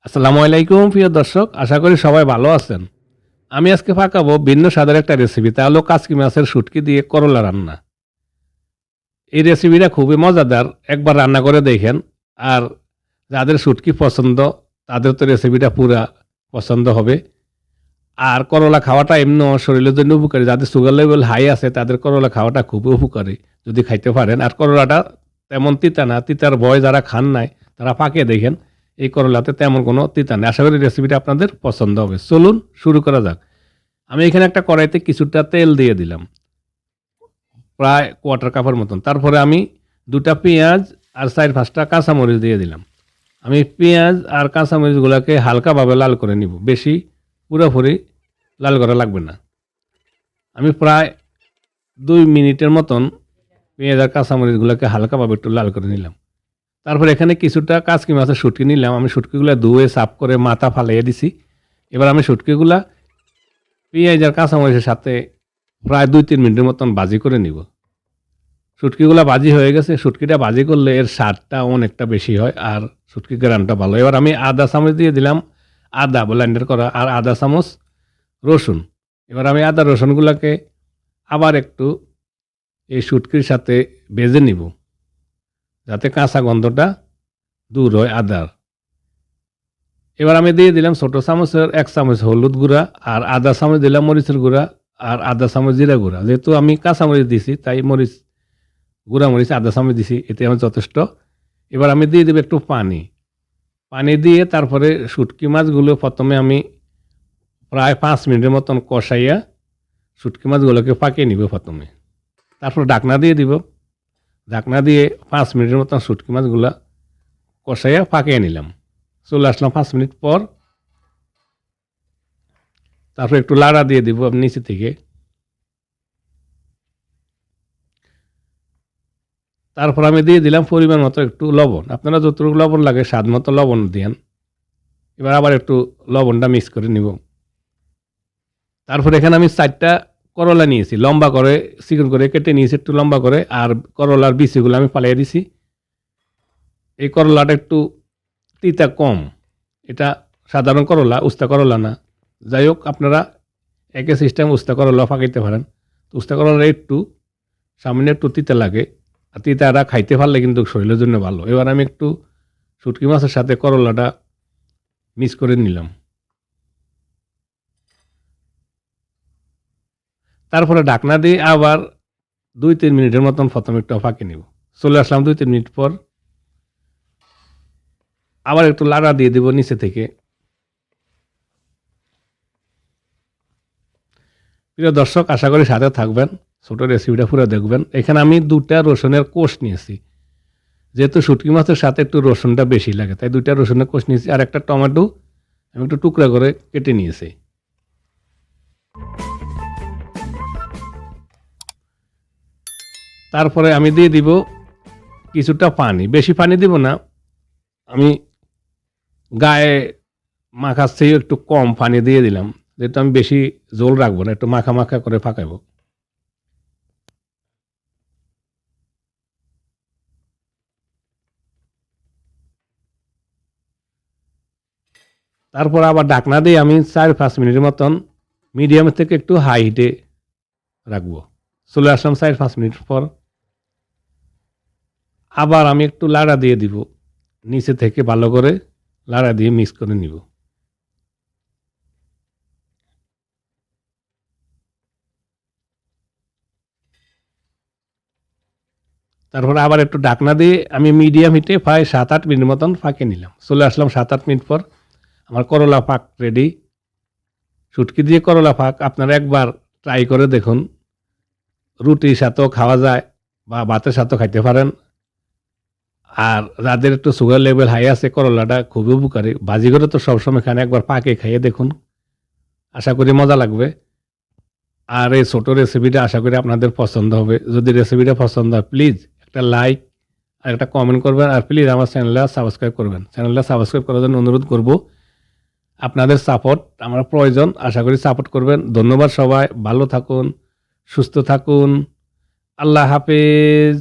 আসসালামু আলাইকুম প্রিয় দর্শক, আশা করি সবাই ভালো আছেন। আমি আজকে পাকাবো ভিন্ন স্বাদের একটা রেসিপি, তা হলো কাচকি মাছের শুটকি দিয়ে করলা রান্না। এই রেসিপিটা খুবই মজাদার, একবার রান্না করে দেখেন। আর যাদের শুটকি পছন্দ তাদের তো রেসিপিটা পুরা পছন্দ হবে। আর করলা খাওয়াটা এমনিও শরীরের জন্য উপকারী, যাদের সুগার লেভেল হাই আছে তাদের করলা খাওয়াটা খুবই উপকারী যদি খাইতে পারেন। আর করলাটা তেমন তিতা না, তিতার ভয় যারা খান নাই তারা পাকিয়ে দেখেন। এই করলাতে তেমন কোনো তিতা নেই। আশা করি রেসিপিটা আপনাদের পছন্দ হবে। চলুন শুরু করা যাক। আমি এখানে একটা কড়াইতে কিছুটা তেল দিয়ে দিলাম, প্রায় কোয়ার্টার কাপের মতন। তারপরে আমি 2টা পেঁয়াজ আর 4-5টা কাঁচামরিচ দিয়ে দিলাম। আমি পেঁয়াজ আর কাঁচামরিচগুলোকে হালকাভাবে লাল করে নিব, বেশি পুরোপুরি লাল করা লাগবে না। আমি প্রায় 2 মিনিটের মতন পেঁয়াজ আর কাঁচামরিচগুলোকে হালকাভাবে একটু লাল করে নিলাম। তারপর এখানে কিছুটা কাচকি মাছের শুটকি নিলাম। আমি শুটকিগুলো ধুয়ে সাফ করে মাথা ফালাইয়ে দিছি। এবার আমি শুটকিগুলা পেঁয়াজ আর কাঁচামরিচের সাথে প্রায় 2-3 মিনিটের মতন ভাজি করে নিব। শুটকিগুলা ভাজি হয়ে গেছে। শুটকিটা ভাজি করলে এর স্বাদটা অনেকটা বেশি হয় আর শুটকির গ্রানটা ভালো। এবার আমি আদা চামচ দিয়ে দিলাম, আদা ব্লেন্ডার করা, আর আদা চামচ রসুন। এবার আমি আদা রসুনগুলোকে আবার একটু এই শুটকির সাথে ভেজে নিব, যাতে কাঁচা গন্ধটা দূর হয় আদার। এবার আমি দিয়ে দিলাম ছোট চামচের 1 চামচ হলুদ গুঁড়া, আর আধা চামচ দিলাম মরিচের গুঁড়া, আর আধা চামচ জিরা গুঁড়া। যেহেতু আমি কাঁচামরিচ দিছি তাই গুঁড়া মরিচ আধা চামচ দিছি, এতে আমার যথেষ্ট। এবার আমি দিয়ে দেবো একটু পানি। পানি দিয়ে তারপরে শুটকি মাছগুলো প্রথমে আমি প্রায় 5 মিনিটের মতন কষাইয়া শুটকি মাছগুলোকে পাকিয়ে নিব প্রথমে। তারপর ঢাকনা দিয়ে দিব। ঢাকনা দিয়ে 5 মিনিটের মতন শুটকি মাছগুলা কষাইয়া পাকিয়ে নিলাম। চলে আসলাম 5 মিনিট পর। তারপর একটু লাড়া দিয়ে দিব নিচে থেকে। তারপর আমি দিয়ে দিলাম পরিমাণ মতো একটু লবণ। আপনারা যতটুকু লবণ লাগে স্বাদ মতো লবণ দিয়েন। এবার আবার একটু লবণটা মিক্স করে নিব। তারপর এখানে আমি 4টা করলা নিয়েছি, লম্বা করে চিকন করে কেটে নিয়েছি একটু লম্বা করে। আর করলার বিচিগুলো আমি ফালিয়ে দিছি। এই করলাটা একটু তিতা কম, এটা সাধারণ করলা, উস্তা করলা না। যাই হোক, আপনারা একই সিস্টেম উস্তা করলা পাকাইতে পারেন। উস্তা করলা একটু সামান্য একটু তিতা লাগে, আর তিতাটা খাইতে পারলে কিন্তু শরীরের জন্য ভালো। এবার আমি একটু শুটকি মাছের সাথে করলাটা মিক্স করে নিলাম। তারপরে ঢাকনা দিয়ে আবার 2-3 মিনিটের মতন প্রথমে একটু পাকিয়ে নিব। চলে আসলাম 2-3 মিনিট পর। আবার একটু লাড়া দিয়ে দিব নিচে থেকে। প্রিয় দর্শক, আশা করি সাথে থাকবেন, ছোট রেসিপিটা পুরো দেখবেন। এখানে আমি 2টা রসুনের কোষ নিয়েছি, যেহেতু শুটকি মাছের সাথে একটু রসুনটা বেশি লাগে তাই 2টা রসুনের কোষ নিয়েছি। আর একটা টমেটো আমি একটু টুকরা করে কেটে নিয়েছি। তারপরে আমি দিয়ে দিব কিছুটা পানি, বেশি পানি দিব না। আমি গায়ে মাখার চেয়ে একটু কম পানি দিয়ে দিলাম, যেহেতু আমি বেশি ঝোল রাখবো না, একটু মাখা মাখা করে পাকাবো। তারপর আবার ঢাকনা দিয়ে আমি 4-5 মিনিটের মতন মিডিয়াম থেকে একটু হাই হিটে রাখবো। চলে আসলাম 4-5 মিনিট পর। আবার আমি একটু লাড়া দিয়ে দিব, নিচে থেকে ভালো করে লাড়া দিয়ে মিক্স করে নিব। তারপর আবার একটু ঢাকনা দিয়ে আমি মিডিয়াম হিটে প্রায় 7-8 মিনিট মতন ফাঁকে নিলাম। চলে আসলাম 7-8 মিনিট পর। আমার করলা ফাঁক রেডি। শুটকি দিয়ে করলা ফাঁক আপনারা একবার ট্রাই করে দেখুন। রুটির সাথেও খাওয়া যায় বা ভাতের সাথেও খাইতে পারেন। আর যাদের একটু সুগার লেভেল হাই আছে, করলাটা খুবই উপকারী। ভাজি করে তো সবসময় খান, একবার পাকে খাইয়ে দেখুন, আশা করি মজা লাগবে। আর এই ছোট রেসিপিটা আশা করি আপনাদের পছন্দ হবে। যদি রেসিপিটা পছন্দ হয় প্লিজ একটা লাইক আর একটা কমেন্ট করবেন। আর প্লিজ আমার চ্যানেলটা সাবস্ক্রাইব করবেন। চ্যানেলটা সাবস্ক্রাইব করার জন্য অনুরোধ করব। আপনাদের সাপোর্ট আমার প্রয়োজন, আশা করি সাপোর্ট করবেন। ধন্যবাদ সবাই, ভালো থাকুন, সুস্থ থাকুন, আল্লাহ হাফেজ।